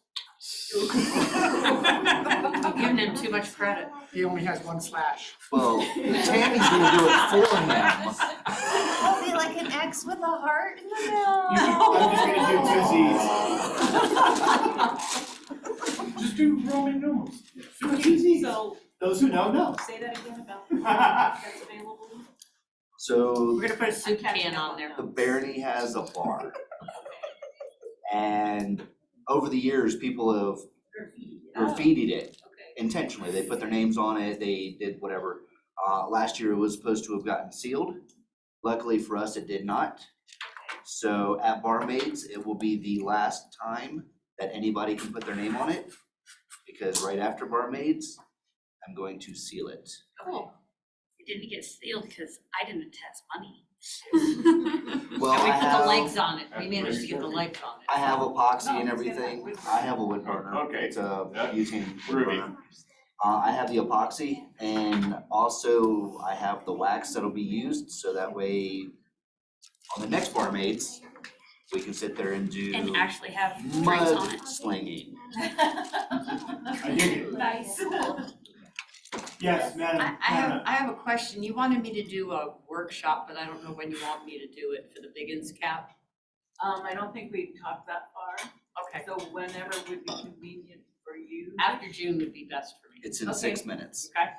Giving him too much credit. He only has one slash. Well, Tammy's gonna do it for him. It'll be like an X with a heart in the middle. I'm just gonna do two Z's. Just do Roman numerals. Two Z's. So Those who know, know. say that again about that's available. So We're gonna put a soup can on there. the Barony has a bar. And over the years, people have graffitied it intentionally. They put their names on it, they did whatever. Last year it was supposed to have gotten sealed. Luckily for us, it did not. So at Barmaids, it will be the last time that anybody can put their name on it. Because right after Barmaids, I'm going to seal it. Cool. It didn't get sealed because I didn't attach money. Well, And we I put the have- legs on it. We managed to get the legs on it. I have epoxy and everything. I have a wood burner. Okay. It's a butane wood Ruby. burner. I have the epoxy and also I have the wax that'll be used, so that way on the next barmaids, we can sit there and do And actually have drinks on mud it. slinging. I dig it. Nice. Yes, Madam. I have a question. You wanted me to do a workshop, but I don't know when you want me to do it for the Biggins cap. I don't think we talked that far, Okay, so whenever would be convenient for you. after June would be best for me. It's in Okay. 6 minutes. Okay.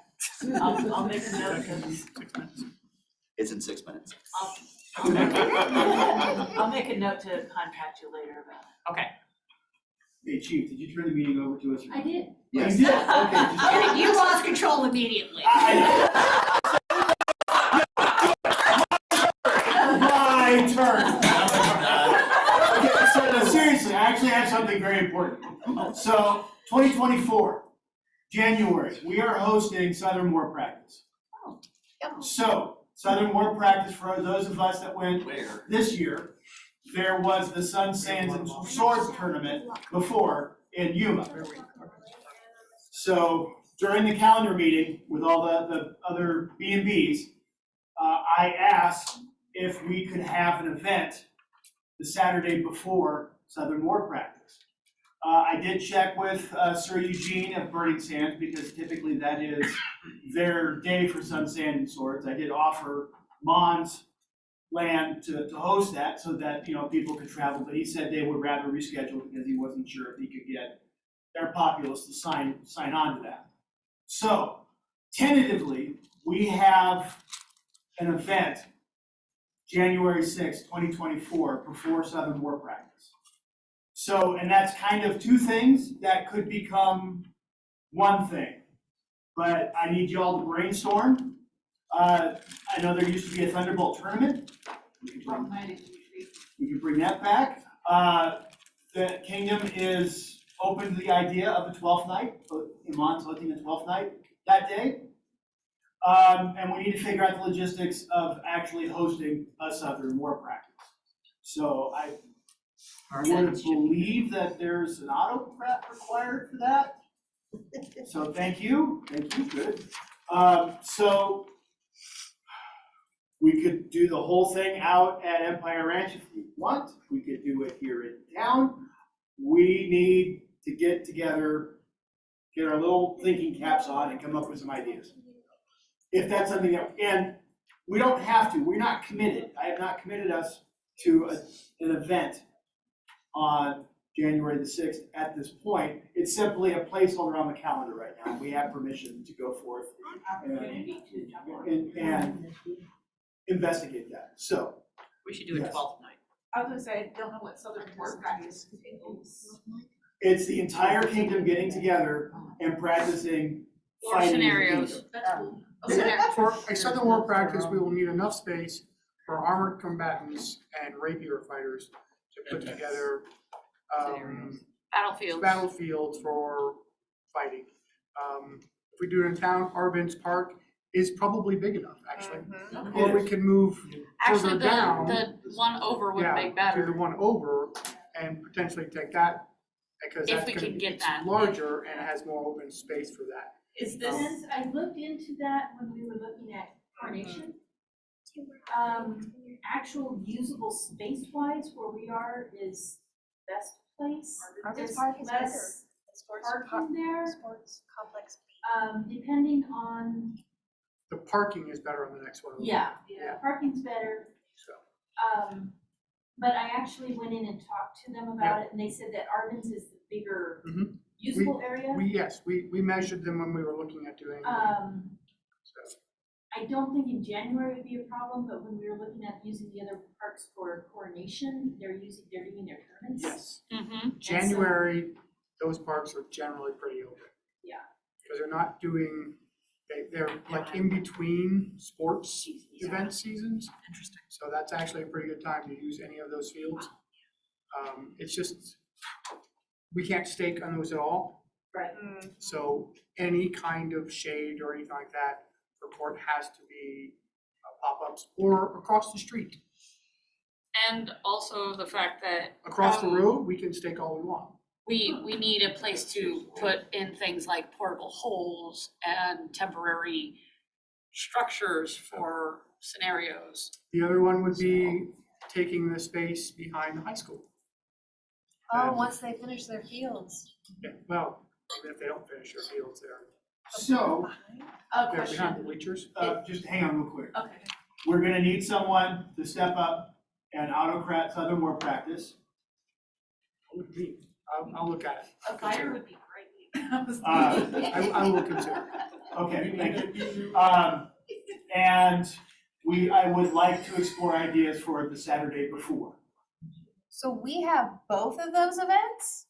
I'll make a note of, It's in 6 minutes. I'll make a note to contact you later about it. Okay. Hey, Chief, did you turn the meeting over to us? I did. Yes. You did? Okay. just- You lost control immediately. My turn. Okay, so no, seriously, I actually have something very important. So, 2024, January, we are hosting Southern War Practice. So, Southern War Practice, for those of us that went Where? this year, there was the Sun, Sands, and Swords tournament before in Yuma. So, during the calendar meeting with all the other B&Bs, I asked if we could have an event the Saturday before Southern War Practice. I did check with Sir Eugene of Burning Sands, because typically that is their day for Sun, Sand, and Swords. I did offer Mons land to host that so that, you know, people could travel, but he said they would rather reschedule because he wasn't sure if he could get their populace to sign on to that. So, tentatively, we have an event January 6th, 2024, before Southern War Practice. So, and that's kind of two things that could become one thing. But I need you all to brainstorm. I know there used to be a Thunderbolt tournament. We could bring that back. The Kingdom is open to the idea of a 12th night, Mons hosting a 12th night that day. And we need to figure out the logistics of actually hosting a Southern War Practice. So I would believe that there's an auto prep required for that. So thank you, good. So we could do the whole thing out at Empire Ranch if we want. We could do it here in town. We need to get together, get our little thinking caps on, and come up with some ideas. If that's something that, and we don't have to, we're not committed. I have not committed us to an event on January the 6th at this point. It's simply a placeholder on the calendar right now. We have permission to go forth and investigate that. So. We should do a Yes. 12th night. I was gonna say, I don't know what Southern War Practice entails. It's the entire kingdom getting together and practicing Or fighting in the scenarios. kingdom. That's cool. For a Southern War Practice, we will need enough space for armored combatants and rapier fighters to put together Battlefields. battlefields for fighting. If we do it in town, Arbenz Park is probably big enough, actually. Or we can move Actually, further down. the one over would make To better. the one over and potentially take that, because If that's we gonna can be, get it's that. larger and it has more open space for that. Is this, I looked into that when we were looking at coronation. Actual usable space-wise where we are is best place. Arbenz There's Park is better. less parking there, Sports complex. depending on, The parking is better on the next one. yeah, Yeah. parking's better. So. But I actually went in and talked to them about it, and they said that Arbenz is the bigger Mhm. usable area. We measured them when we were looking at doing. So. I don't think in January would be a problem, but when we were looking at using the other parks for coronation, they're doing their tournaments. Yes. Mm-hmm. January, those parks are generally pretty open. Yeah. Because they're not doing, they're like in between sports event seasons. Interesting. So that's actually a pretty good time to use any of those fields. It's just, we can't stake on those at all. Right. So any kind of shade or anything like that for court has to be pop-ups or across the street. And also the fact that. Across the road, we can stake all we want. We need a place to put in things like portable holes and temporary structures for scenarios. The other one would be taking the space behind the high school. Oh, once they finish their fields. Yeah, well, even if they don't finish their fields, they're So, A They're behind the question. bleachers. just hang on real quick. Okay. We're gonna need someone to step up and autocrat Southern War practice. I'll look at it. A fire would be great. I will consider. Okay, thank you. And I would like to explore ideas for the Saturday before. So we have both of those events?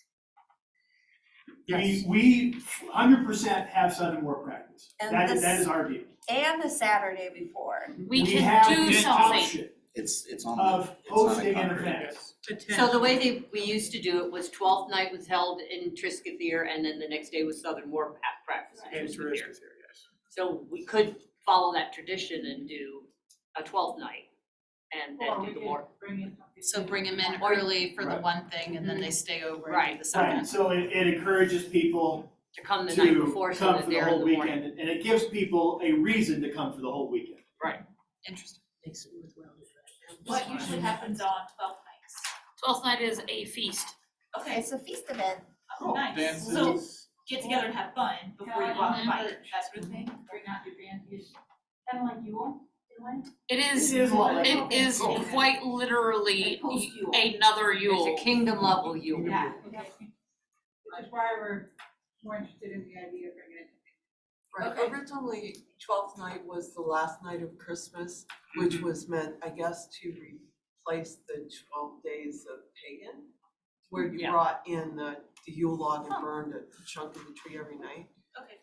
We 100% have Southern War practice. And That this- is our deal. And the Saturday before. We have can do the something. option It's on of the, it's on a hosting an concrete. event. So the way we used to do it was 12th night was held in Triscuithir, and then the next day was Southern War practice in And Triscuithir. yes. So we could follow that tradition and do a 12th night and Or then we do the could war. bring in something. So bring them in Or- early for the Right. one thing and then they stay over and do Right. the second. Right, so it encourages people To come the night to before so come that for the they're in whole the morning. weekend, and it gives people a reason to come for the whole weekend. Interesting. Makes it worthwhile. What usually happens on 12th nights? 12th night is a feast. Okay, It's a feast event. oh, nice. Dances. So get together and have fun before you go out and Mhm. fight, that sort of thing. Bring out your band, use, kind of like Yule, in a way. It is, It is a lot like it is Yule. quite literally Like post-Yule. another Yule. It's a kingdom level Yule. Yeah, okay. Which is why we're more interested in the idea of bringing it. Right, Okay. originally 12th night was the last night of Christmas, which was meant, I guess, to replace the 12 days of pagan, where you Yeah. brought in the Yule log and burned a chunk of the tree every night, Okay,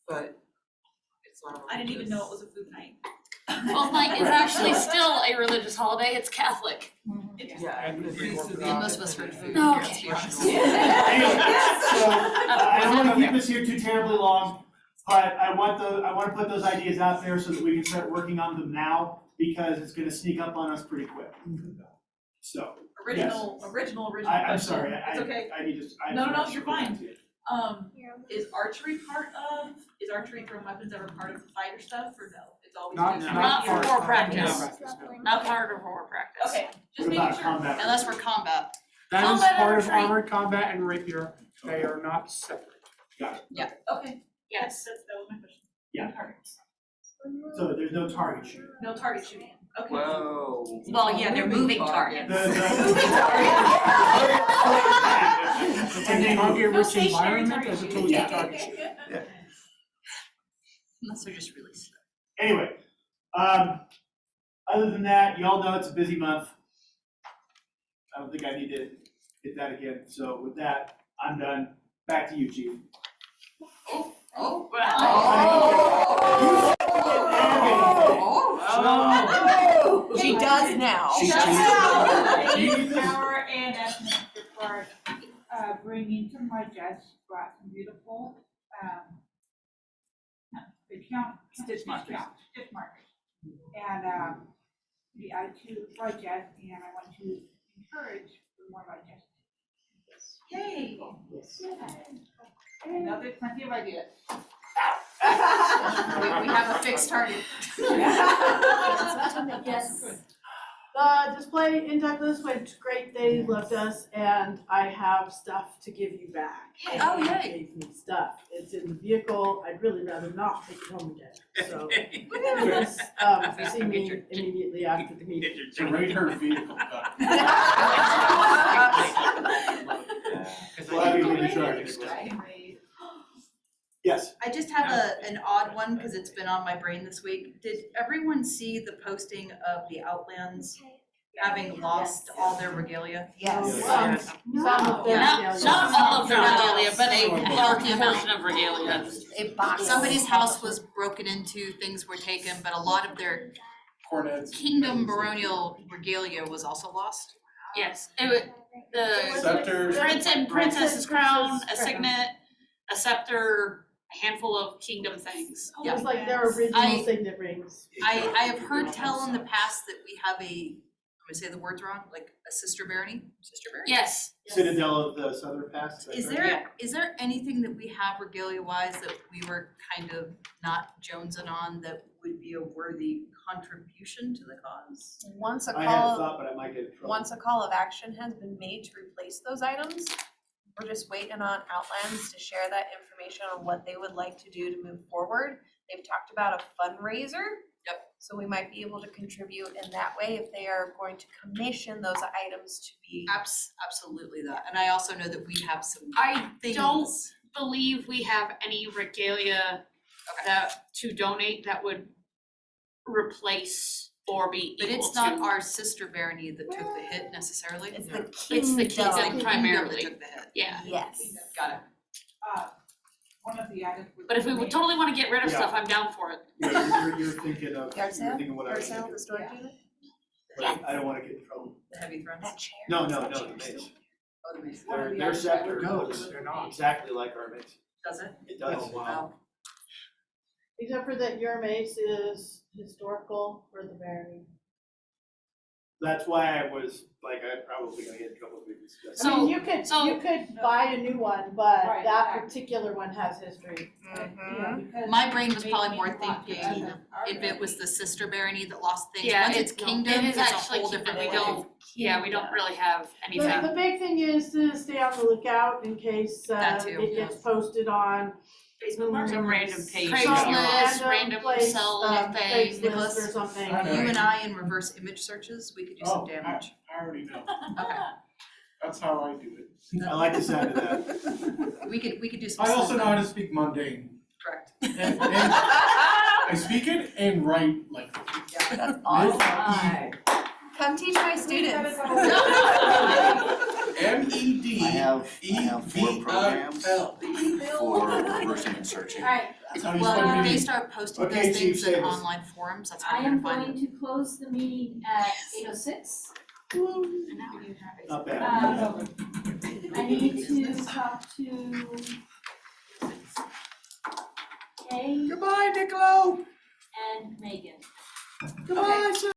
but it's not a I didn't even know it religious- was a food night. 12th night is actually still a religious holiday, it's Catholic. Yeah, and the And feast of the And most of us heard food. No, let's be honest. Anyway, so I don't wanna keep this here too terribly long, but I wanna put those ideas out there so that we can start working on them now, because it's gonna sneak up on us pretty quick. So, Original I'm question. sorry, It's okay. I need to, I. No, forgot to you're put that fine. to you. Is archery throwing weapons ever part of the fighter stuff, or no? It's always. Not, just- Not for part- war not practice. practice, no. Not part of war practice. Okay, What just making about sure. combat? Unless we're combat. That is Combat part of archery. armored combat and rapier. They are not separate. Okay, Yes. that was my question. Yeah. No targets. So there's no target shooting. No target shooting, okay. Whoa. Well, yeah, they're moving The, targets. And then target No rich stationary environment target as opposed shooting. to target shooting. Unless they're just really slow. Anyway, other than that, y'all know it's a busy month. I don't think I need to hit that again, so with that, I'm done. Back to you, chief. Oh, She does now. She Eight hour and estimates for, bringing some largesse, brought some beautiful, the count. Stitch markers. Stitch markers. And, we added to largesse, and I want to encourage more largesse. Yay. I know there's plenty of ideas. We have a fixed target. Yes. The display in Douglas went great. They loved us, and I have stuff to give you back. Oh, They yay. Gave me stuff. It's in the vehicle. I'd really rather not take it home again. So, just, see me immediately after the meeting. To rate her vehicle. We'll have you lead the charge. Yes. I just have an odd one, because it's been on my brain this week. Did everyone see the posting of the Outlands having lost all their regalia? Yes. Some of them, Not all of the regalia, but a large portion of regalia. A box. Somebody's house was broken into, things were taken, but a lot of their Cornets. kingdom baronial regalia was also lost. Yes, it was the Scepters. prince and princess's crown, a signet, a scepter, a handful of kingdom things. It was like their original I- signet rings. I have heard tell in the past that we have I'm gonna say the words wrong, like a sister barony? Sister barony? Yes. Citadel of the Southern Pass. Is there anything that we have regalia wise that we were kind of not jonesing on that would be a worthy contribution to the cause? Once a I had a call, thought, but I might get in trouble. once a call of action has been made to replace those items, We're just waiting on Outlands to share that information on what they would like to do to move forward. They've talked about a fundraiser. Yep. So we might be able to contribute in that way if they are going to commission those items to be. Absolutely that, and I also know that we have some I things. don't believe we have any regalia that to donate that would replace or be But equal it's not to- our sister Barony that took the hit necessarily. It's the It's the kingdom. kingdom primarily. That took the hit. Yeah. Yes. Got it. One of the items. But if we would totally wanna get rid of Yeah. stuff, I'm down for it. You're thinking of, Yard you're sale? thinking what I Yard was sale, thinking. the storage unit? But I don't wanna get in trouble. The heavy thrones. That chair. No, is no, that no, chair the still- mace. Oh, the mace. Their scepter No, goes they're not. exactly like our mace. Does it? It does. Oh, wow. Except for that your mace is historical for the Barony. That's why I was like, I'm probably gonna get in trouble with this. I mean, you could buy a new one, but Right, that exactly. particular one has history. My brain was probably more thinking if it was the sister Barony that lost things. Yeah, Once it's it kingdom, is it's a actually whole kingdom. different We way. don't, yeah, we don't really have anything. The big thing is to stay on the lookout in case That too, it gets posted on Some random page. some Craigslist, random place, sell thing. Craigslist or something. I know. You and I in reverse image searches, we could do some Oh, damage. I already know. Okay, That's how I do it. I like the sound of that. we could do some. I also know how to system. speak mundane. Correct. And I speak it and write like it. That's awesome. Come teach my students. I have 4 programs for reverse image searching. Alright, That's how you Well, spell if they meeting. start posting Okay, those Chief things in Davis. online forums, that's I how you're am gonna find going them. to close the meeting at 8:06. Not bad. I need to talk to Kay Goodbye, Niccolo. and Megan. Goodbye,